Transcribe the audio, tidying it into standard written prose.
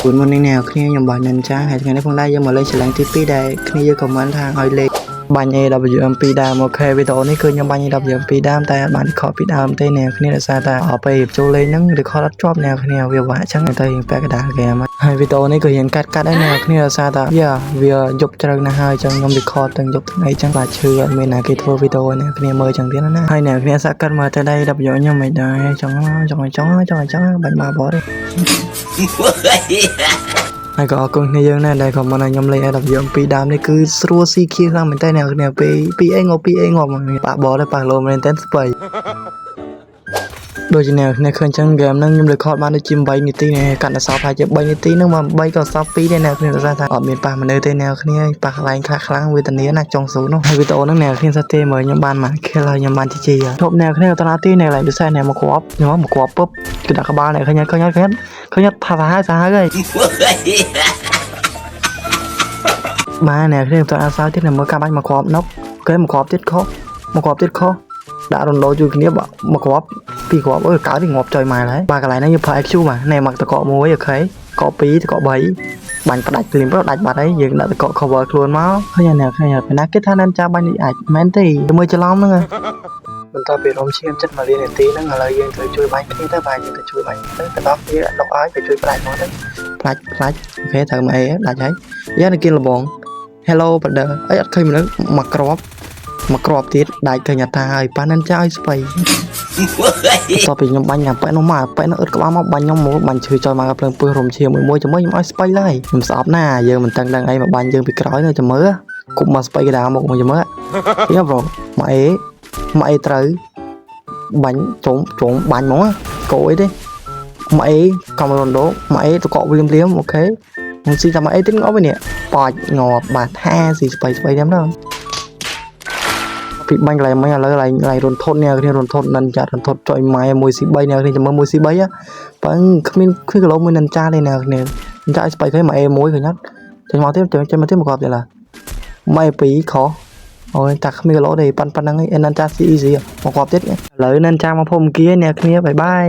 Good morning nào khi nhầm bài nên trang hay ngày nay phong đây nhưng mà lên sẽ làm tiếp đây khi giờ comment hàng hỏi lên bài này đọc dưỡng pi đam ok video này cứ nhầm bài này đọc dưỡng pi đam tại bạn khó pi đam tên này khi này là sao ta ởไปចូលលេងហ្នឹងឬខលត់ជាប់nàoគ្នាវាវាក់ចឹងទៅបែកកដាហ្គេមហើយវីដេអូនេះគឺរៀងកាត់ដែរណាគ្នាសារតាវាយប់ច្រើនណាស់ហើយចឹងខ្ញុំ record ទាំងយប់ថ្ងៃចឹងបាទឈឺអត់មានណាគេធ្វើវីដេអូនេះគ្នាមើលចឹងទៀតណាហើយអ្នកគ្នាសាក់កាត់មើលទៅđây đọc dưỡngខ្ញុំមិនដែរចង់បាញ់មកបតហើយក៏អរគុណគ្នាយើងដែរដែលក៏មកខ្ញុំលេងឲ្យយើងពីដើមនេះគឺស្រួលស៊ីខៀខ្លាំងមែនតើអ្នកគ្នាពីអីងាប់បាក់បលទៅប៉ះលោមែនតើស្បៃដូចជាអ្នកឃើញចឹងហ្គេមហ្នឹងខ្ញុំ record បានដូចជា8នាទីនេះកាត់ដល់សល់ប្រហែលជា3នាទីហ្នឹងមក3ក៏សល់2ដែរអ្នកគ្នាថាអត់មានប៉ះមនុស្សទេអ្នកគ្នាប៉ះកន្លែងខ្លះខ្លាំងវេទនាណាចង់ស៊ូនោះហើយវីដេអូហ្នឹងអ្នកគ្នាសាទេមើលខ្ញុំបានមក kill ហើយខ្ញុំបានជីជីធប់អ្នកគ្នាតណាទីអ្នកឡើងដូចអ្នកមកគ្រាប់ខ្ញុំមកគ្រាប់ពុបគឺដាក់ក្បាលអ្នកឃើញថាសាហាវហើយបាទអ្នកគ្នាតអាសាទៀតមើលការបាញ់មកគ្រាប់ណប់គេមកគ្រាប់ទៀតខុសដាក់រំលោជួយគ្នាមកគ្រាប់ពីគ្រាប់អើកើតងាប់ចុយម៉ែហើយបាទកន្លែងហ្នឹងយើងប្រើ IQ បាទណែមកតក1អូខេក2តក3បាញ់ផ្ដាច់ព្រៀងដាច់បាត់ហើយយើងដាក់តក cover ខ្លួនមកឃើញអ្នកឃើញពេលណាគេថានឹងចាំបាញ់នេះអាចមែនទេមើលច្រឡំហ្នឹងបន្តពីរំឈាមចិត្តមករៀននាទីហ្នឹងឥឡូវយើងត្រូវជួយបាញ់គ្នាទៅបាទយើងទៅជួយបាញ់ទៅដល់គ្នាដកឲ្យទៅជួយផ្ដាច់មកទៅផ្ដាច់អូខេត្រូវមកអីដាច់ហើយយ៉ាងនេះគេលបង Hello brother អីអត់ឃើញមនុស្សមកគ្រាប់ទៀតដាច់ឃើញអត់ថាហើយប៉ានឹងចៅឲ្យស្បៃតោះពីខ្ញុំបាញ់អាប៉ែនោះមកប៉ែនោះអត់ក្បាលមកបាញ់ខ្ញុំមកបាញ់ឈឺចោលមកភ្លើងពឹសរំឈាមមួយជាមួយខ្ញុំឲ្យស្បៃឡើយខ្ញុំស្អប់ណាយើងមិនដឹងអីមកបាញ់យើងពីក្រោយទៅចាំមើលគប់មកស្បៃកដាមកចាំមើលយ៉ាប្រូមកអីត្រូវបាញ់ចុងបាញ់ហ្មងកោអីទេមកអីកំរ៉ុនដូមកអីតកកភ្លាមអូខេខ្ញុំស៊ីតែមកអីទៀតងាប់វិញនេះប៉ាច់ងាប់បាទថាស៊ីស្បៃតែម្ដងពីបាញ់កន្លែងមិញឥឡូវកន្លែងរន្ធត់នេះគ្នារន្ធត់នឹងចាត់រន្ធត់ចុយម៉ែ1 C3 នេះគ្នាចាំមើល1 C3 បើគ្មានគីឡូមួយនឹងចាស់ទេណាគ្នាចាស់ស្បៃឃើញមក A1 ឃើញអត់ចេញមកទៀតមកគាត់ទៀតឡាមក A2 ខោអូយតាគ្មានគីឡូទេប៉ុណ្ណឹងឯនឹងចាស់ CEC មកគាត់ទៀតឥឡូវនឹងចាស់មកភូមិគីអ្នកគ្នាបាយ